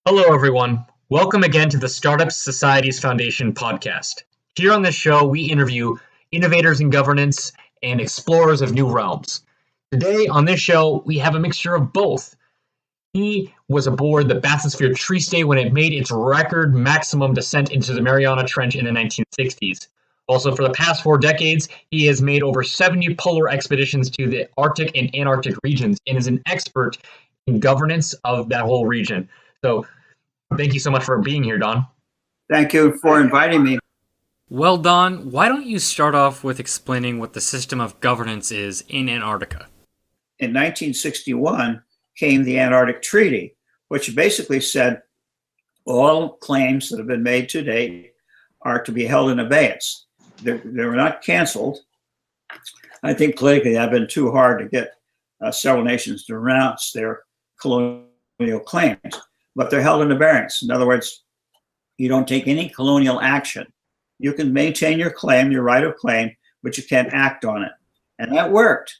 Hello, everyone. Welcome again to the Startup Societies Foundation podcast. Here on this show, we interview innovators in governance and explorers of new realms. Today on this show, we have a mixture of both. He was aboard the bathysphere tree stay when it made its record maximum descent into the Mariana Trench in the 1960s. Also, for the past 4 decades, he has made over 70 polar expeditions to the Arctic and Antarctic regions and is an expert in governance of that whole region. So, thank you so much for being here, Don. Thank you for inviting me. Well, Don, why don't you start off with explaining what the system of governance is in Antarctica? In 1961 came the Antarctic Treaty, which basically said all claims that have been made to date are to be held in abeyance. They were not canceled. I think politically that had been too hard to get several nations to renounce their colonial claims, but they're held in abeyance. In other words, you don't take any colonial action. You can maintain your claim, your right of claim, but you can't act on it. And that worked.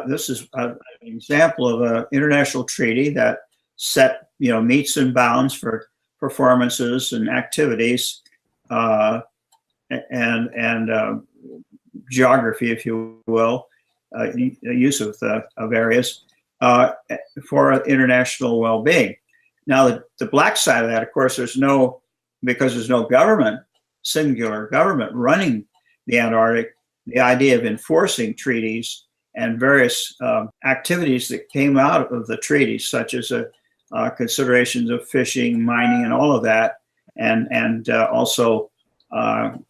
This is an example of an international treaty that set, metes and bounds for performances and activities and geography, if you will, use of areas for international well-being. Now, the black side of that, of course, because there's no government, singular government running the Antarctic, the idea of enforcing treaties and various activities that came out of the treaties, such as considerations of fishing, mining, and all of that, and also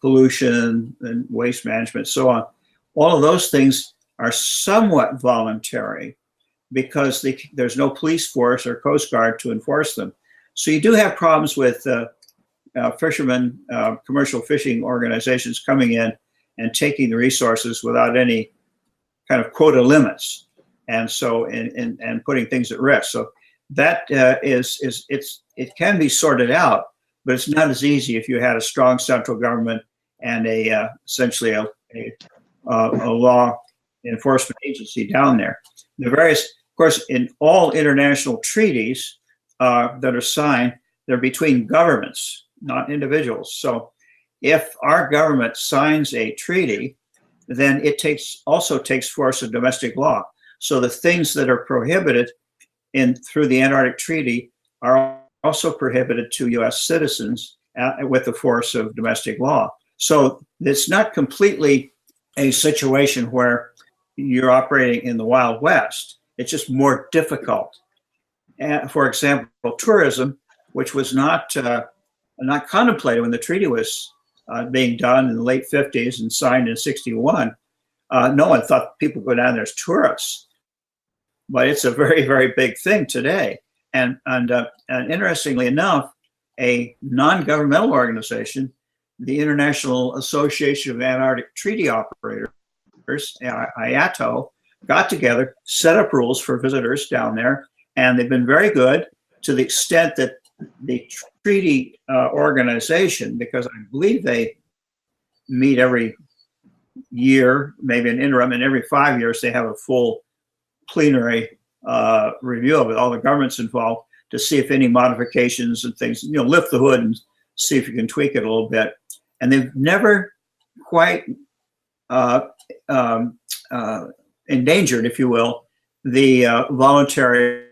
pollution and waste management, so on. All of those things are somewhat voluntary because there's no police force or Coast Guard to enforce them. So you do have problems with fishermen, commercial fishing organizations coming in and taking the resources without any kind of quota limits, and so and putting things at risk. So that it can be sorted out, but it's not as easy if you had a strong central government and essentially a law enforcement agency down there. The various, of course, in all international treaties that are signed, they're between governments, not individuals. So if our government signs a treaty, then it also takes force of domestic law. So the things that are prohibited through the Antarctic Treaty are also prohibited to U.S. citizens with the force of domestic law. So it's not completely a situation where you're operating in the Wild West. It's just more difficult. For example, tourism, which was not contemplated when the treaty was being done in the late 50s and signed in 61. No one thought people go down there as tourists, but it's a very, very big thing today. And interestingly enough, a non-governmental organization, the International Association of Antarctic Treaty Operators, IATO, got together, set up rules for visitors down there, and they've been very good to the extent that the treaty organization, because I believe they meet every year, maybe an interim, and every 5 years they have a full plenary review of it, all the governments involved, to see if any modifications and things, lift the hood and see if you can tweak it a little bit. And they've never quite endangered, if you will, the voluntary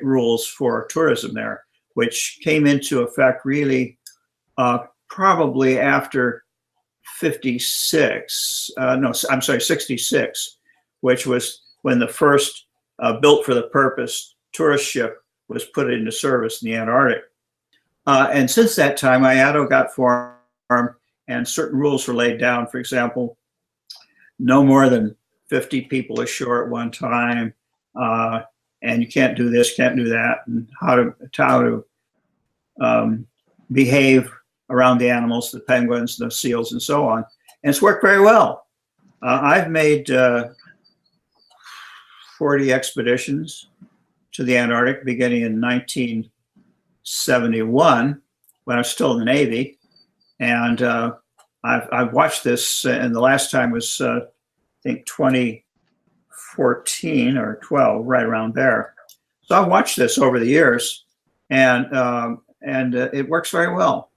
rules for tourism there, which came into effect really probably after 66, 66, which was when the first built for the purpose tourist ship was put into service in the Antarctic. And since that time, IATO got formed and certain rules were laid down. For example, no more than 50 people ashore at one time, and you can't do this, can't do that, and how to behave around the animals, the penguins, the seals, and so on. And it's worked very well. I've made 40 expeditions to the Antarctic beginning in 1971 when I was still in the Navy. And I've watched this, and the last time was, I think, 2014 or 12, right around there. So I've watched this over the years, and and it works very well.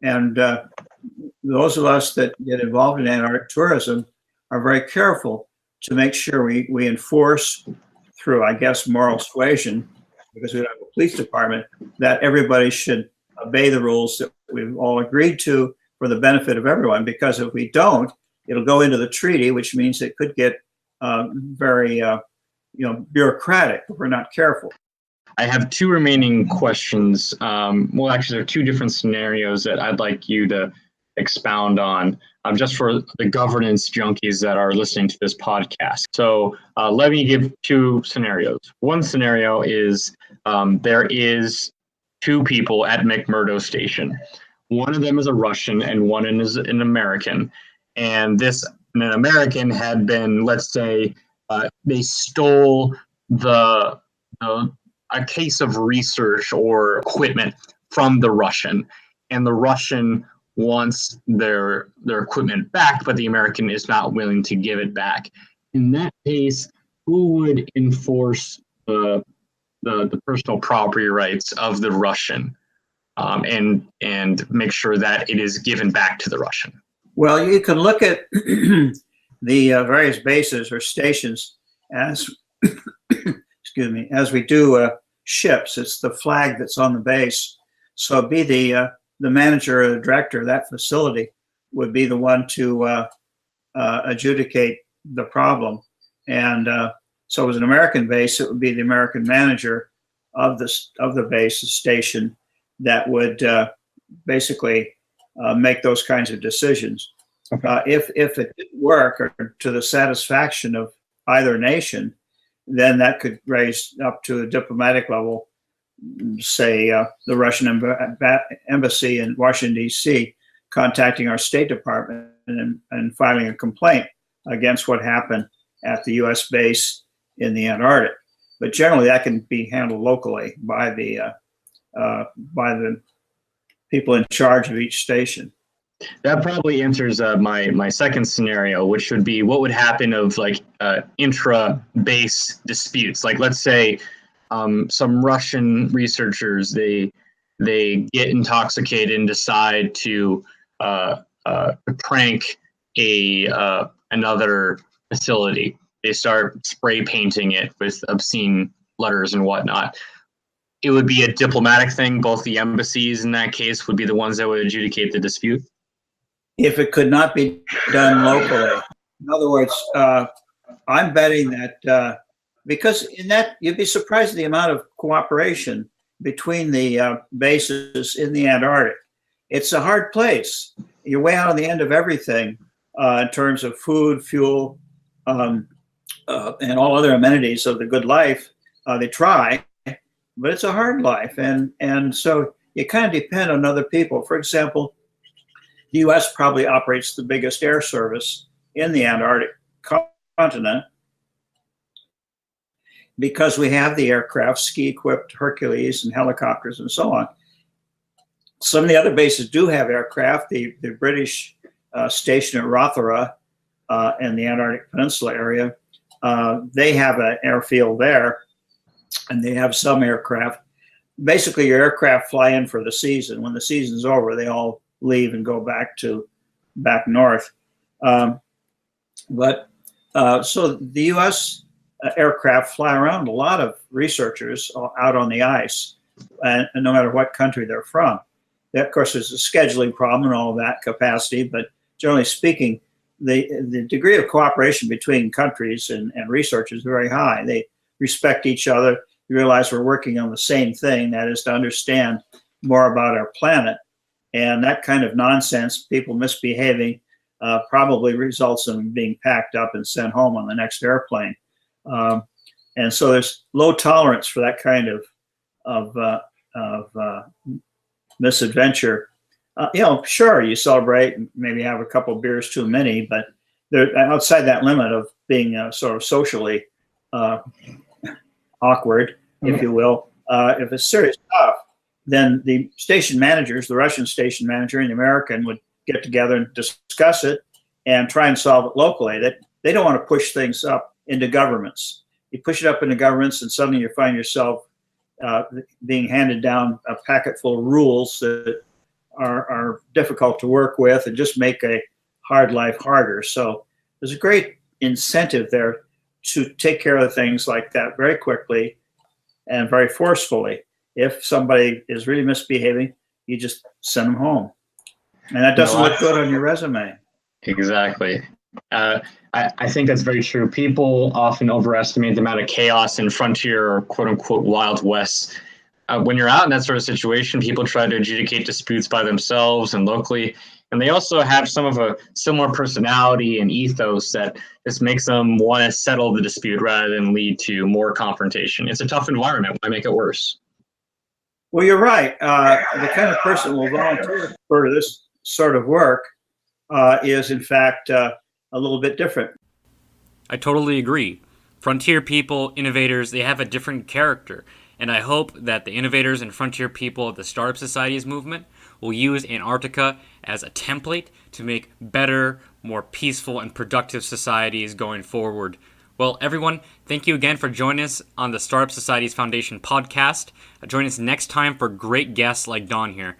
And those of us that get involved in Antarctic tourism are very careful to make sure we enforce through, I guess, moral suasion, because we don't have a police department, that everybody should obey the rules that we've all agreed to for the benefit of everyone. Because if we don't, it'll go into the treaty, which means it could get very bureaucratic if we're not careful. I have two remaining questions. Well, actually, there are two different scenarios that I'd like you to expound on, just for the governance junkies that are listening to this podcast. So let me give two scenarios. One scenario is there is two people at McMurdo Station. One of them is a Russian and one is an American. And an American had been, let's say, they stole a case of research or equipment from the Russian, and the Russian wants their equipment back, but the American is not willing to give it back. In that case, who would enforce the personal property rights of the Russian, and make sure that it is given back to the Russian? Well, you can look at the various bases or stations as excuse me, as we do ships. It's the flag that's on the base. So be the manager or the director of that facility would be the one to adjudicate the problem. And so as an American base, it would be the American manager of the base, the station, that would basically make those kinds of decisions. Okay. If it didn't work or to the satisfaction of either nation, then that could raise up to a diplomatic level, say the Russian embassy in Washington, D.C., contacting our State Department and filing a complaint against what happened at the U.S. base in the Antarctic. But generally, that can be handled locally by the people in charge of each station. That probably answers my second scenario, which would be what would happen of intra-base disputes. Like, let's say some Russian researchers, they get intoxicated and decide to prank another facility. They start spray painting it with obscene letters and whatnot. It would be a diplomatic thing. Both the embassies in that case would be the ones that would adjudicate the dispute. If it could not be done locally. In other words, I'm betting that because in that, you'd be surprised at the amount of cooperation between the bases in the Antarctic. It's a hard place. You're way out on the end of everything in terms of food, fuel, and all other amenities of the good life. They try, but it's a hard life. And so you kind of depend on other people. For example, the U.S. probably operates the biggest air service in the Antarctic continent because we have the aircraft, ski-equipped Hercules and helicopters and so on. Some of the other bases do have aircraft. The British station at Rothera in the Antarctic Peninsula area, they have an airfield there, and they have some aircraft. Basically, your aircraft fly in for the season. When the season's over, they all leave and go back north. So the U.S. aircraft fly around a lot of researchers out on the ice, and no matter what country they're from. Of course, there's a scheduling problem and all of that capacity, but generally speaking, the degree of cooperation between countries and researchers is very high. They respect each other. You realize we're working on the same thing, that is to understand more about our planet. And that kind of nonsense, people misbehaving, probably results in being packed up and sent home on the next airplane. And so there's low tolerance for that kind of misadventure. Sure, you celebrate, maybe have a couple of beers too many, but they're outside that limit of being sort of socially awkward, if you will. If it's serious stuff, then the station managers, the Russian station manager and the American, would get together and discuss it and try and solve it locally. That they don't want to push things up into governments. You push it up into governments, and suddenly you find yourself being handed down a packet full of rules that are difficult to work with and just make a hard life harder. So there's a great incentive there to take care of things like that very quickly and very forcefully. If somebody is really misbehaving, you just send them home. And that doesn't look good on your resume. Exactly. I think that's very true. People often overestimate the amount of chaos in frontier or quote unquote Wild West. When you're out in that sort of situation, people try to adjudicate disputes by themselves and locally. And they also have some of a similar personality and ethos that just makes them want to settle the dispute rather than lead to more confrontation. It's a tough environment. Why make it worse? Well, you're right. The kind of person who will volunteer for this sort of work is, in fact, a little bit different. I totally agree. Frontier people, innovators, they have a different character. And I hope that the innovators and frontier people of the Startup Societies movement will use Antarctica as a template to make better, more peaceful, and productive societies going forward. Well, everyone, thank you again for joining us on the Startup Societies Foundation podcast. Join us next time for great guests like Don here.